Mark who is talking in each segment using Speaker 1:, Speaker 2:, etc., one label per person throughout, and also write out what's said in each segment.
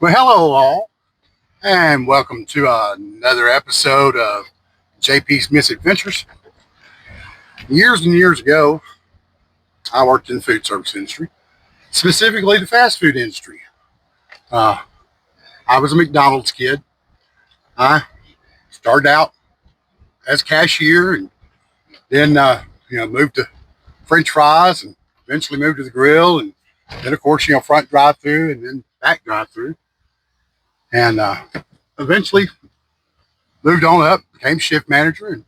Speaker 1: Well, hello all, and welcome to another episode of JP's Misadventures. Years and years ago, I worked in the food service industry, specifically the fast food industry. Uh, I was a McDonald's kid. I started out as cashier, and then moved to French fries, and eventually moved to the grill, and then of course front drive-through, and then back drive-through, and eventually moved on up, became shift manager, and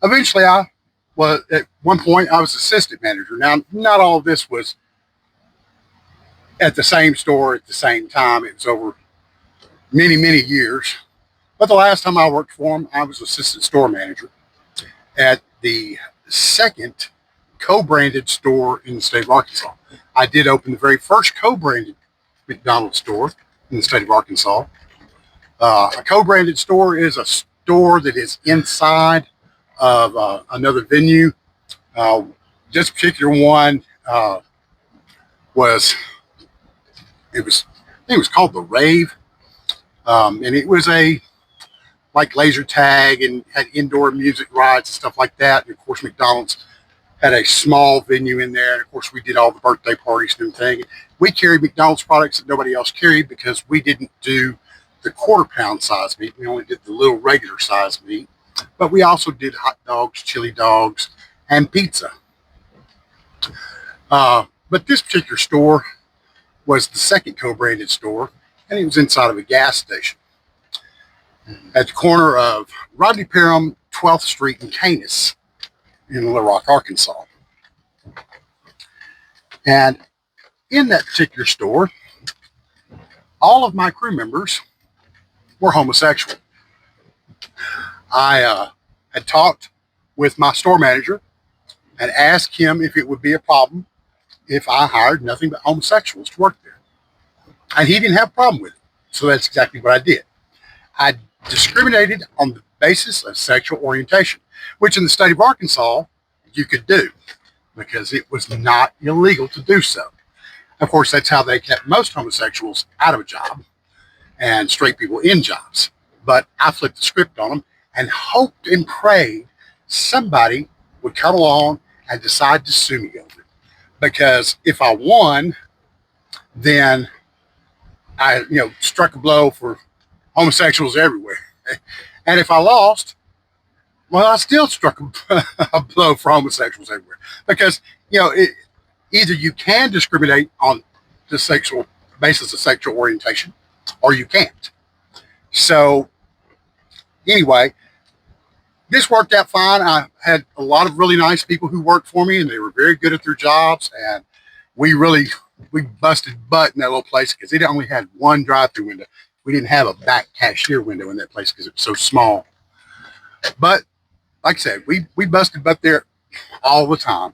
Speaker 1: eventually I was, at one point, I was assistant manager. Now, not all of this was at the same store at the same time. It was over many, many years. But the last time I worked for him, I was assistant store manager at the second co-branded store in the state of Arkansas. I did open the very first co-branded McDonald's store in the state of Arkansas. A co-branded store is a store that is inside of another venue. This particular one was I think it was called the Rave, and it was a like laser tag and had indoor music rides and stuff like that. And of course, McDonald's had a small venue in there, and of course, we did all the birthday parties and everything. We carried McDonald's products that nobody else carried because we didn't do the quarter-pound size meat. We only did the little regular size meat. But we also did hot dogs, chili dogs, and pizza. But this particular store was the second co-branded store, and it was inside of a gas station at the corner of Rodney Parham, 12th Street, and Canis in Little Rock, Arkansas. And in that particular store, all of my crew members were homosexual. I had talked with my store manager and asked him if it would be a problem if I hired nothing but homosexuals to work there. And he didn't have a problem with it. So that's exactly what I did. I discriminated on the basis of sexual orientation, which in the state of Arkansas you could do because it was not illegal to do so. Of course, that's how they kept most homosexuals out of a job and straight people in jobs. But I flipped the script on them and hoped and prayed somebody would come along and decide to sue me over it. Because if I won, then I, struck a blow for homosexuals everywhere. And if I lost, well, I still struck a blow for homosexuals everywhere. Because, either you can discriminate on the sexual basis of sexual orientation, or you can't. So, anyway, this worked out fine. I had a lot of really nice people who worked for me, and they were very good at their jobs. And we busted butt in that little place because it only had one drive-through window. We didn't have a back cashier window in that place because it was so small. But like I said, we busted butt there all the time.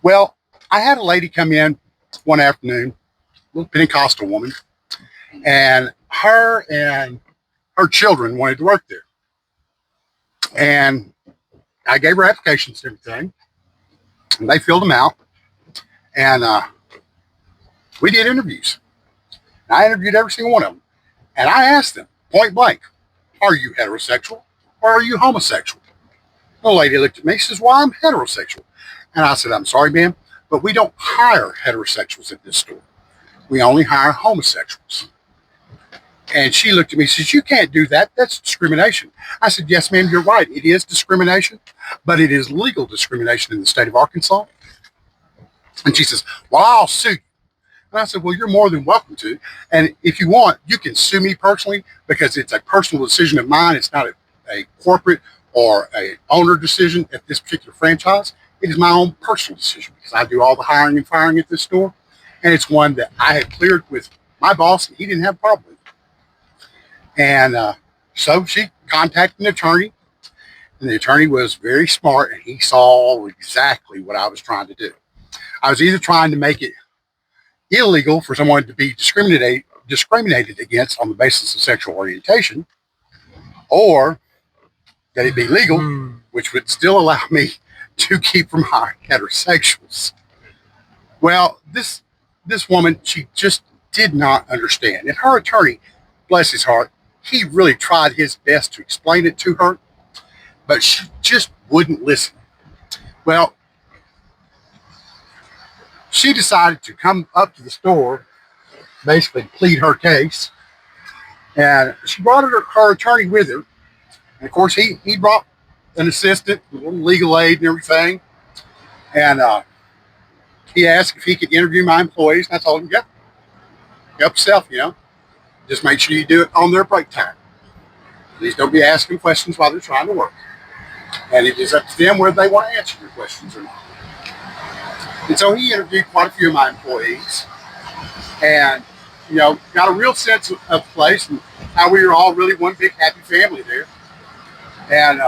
Speaker 1: Well, I had a lady come in one afternoon, a little Pentecostal woman, and her children wanted to work there. And I gave her applications and everything, and they filled them out. And we did interviews. And I interviewed every single one of them. And I asked them point blank, are you heterosexual or are you homosexual? The lady looked at me and says, well, I'm heterosexual. And I said, I'm sorry, ma'am, but we don't hire heterosexuals at this store. We only hire homosexuals. And she looked at me and says, you can't do that. That's discrimination. I said, yes, ma'am, you're right. It is discrimination, but it is legal discrimination in the state of Arkansas. And she says, well, I'll sue you. And I said, well, you're more than welcome to. And if you want, you can sue me personally because it's a personal decision of mine. It's not a corporate or a owner decision at this particular franchise. It is my own personal decision because I do all the hiring and firing at this store. And it's one that I had cleared with my boss, and he didn't have a problem with it. And so she contacted an attorney, and the attorney was very smart, and he saw exactly what I was trying to do. I was either trying to make it illegal for someone to be discriminated against on the basis of sexual orientation, or that it be legal, which would still allow me to keep from hiring heterosexuals. Well, this woman, she just did not understand. And her attorney, bless his heart, he really tried his best to explain it to her, but she just wouldn't listen. Well, she decided to come up to the store, basically plead her case, and she brought her attorney with her. And of course, he brought an assistant, a little legal aid and everything. And he asked if he could interview my employees. And I told him, yeah, help yourself, Just make sure you do it on their break time. Please don't be asking questions while they're trying to work. And it is up to them whether they want to answer your questions or not. And so he interviewed quite a few of my employees and, got a real sense of the place and how we were all really one big happy family there. And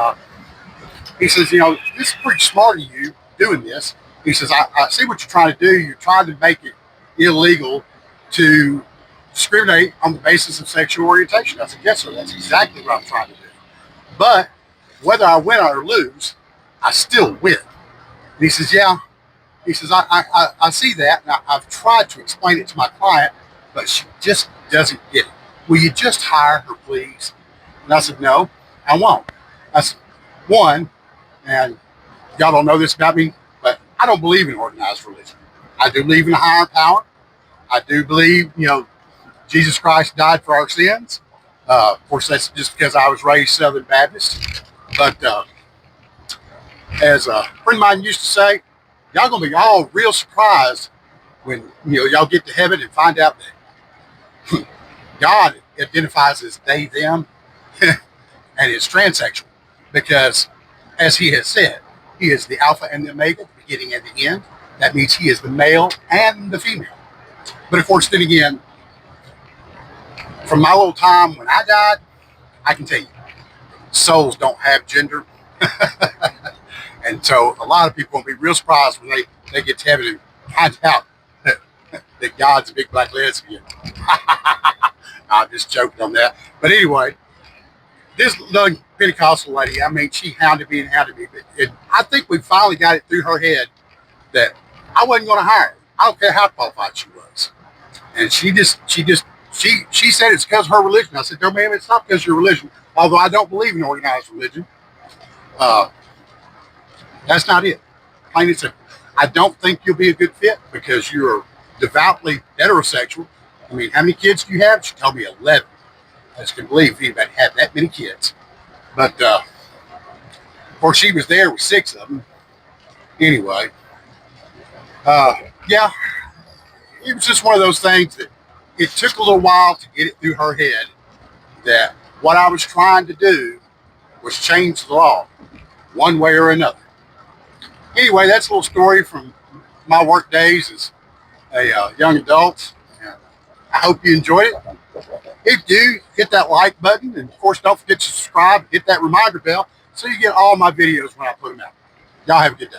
Speaker 1: he says, this is pretty smart of you doing this. He says, I see what you're trying to do. You're trying to make it illegal to discriminate on the basis of sexual orientation. I said, yes, sir, that's exactly what I'm trying to do. But whether I win or lose, I still win. And he says, yeah. He says, I see that, and I've tried to explain it to my client, but she just doesn't get it. Will you just hire her, please? And I said, no, I won't. I said, one, and y'all don't know this about me, but I don't believe in organized religion. I do believe in a higher power. I do believe, Jesus Christ died for our sins. Of course, that's just because I was raised Southern Baptist. But as a friend of mine used to say, y'all gonna be all real surprised when y'all get to heaven and find out that God identifies as they, them, and is transsexual. Because as he has said, he is the Alpha and the Omega, the beginning and the end. That means he is the male and the female. But of course, then again, from my little time when I died, I can tell you, souls don't have gender. And so a lot of people will be real surprised when they get to heaven and find out that God's a big black lesbian. I'm just joking on that. But anyway, this young Pentecostal lady, she hounded me. But I think we finally got it through her head that I wasn't going to hire her. I don't care how qualified she was. And she said it's because of her religion. I said, no, ma'am, it's not because of your religion. Although I don't believe in organized religion. That's not it. Plain and simple. I don't think you'll be a good fit because you're devoutly heterosexual. How many kids do you have? She told me 11. I just couldn't believe anybody had that many kids. But, of course, she was there with 6 of them. Anyway, yeah, it was just one of those things that it took a little while to get it through her head that what I was trying to do was change the law one way or another. Anyway, that's a little story from my work days as a young adult. And I hope you enjoyed it. If you do, hit that like button. And, of course, don't forget to subscribe. Hit that reminder bell so you get all my videos when I put them out. Y'all have a good day.